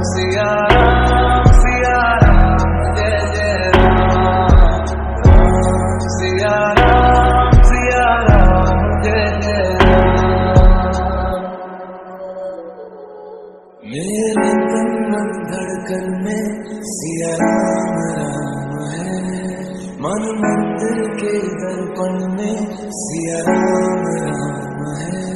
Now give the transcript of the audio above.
सिया राम जय जय राम सिया राम जय जय राम। मेरे तन धड़कन में सिया राम है, मन मंदिर के दर्पण में सिया राम है।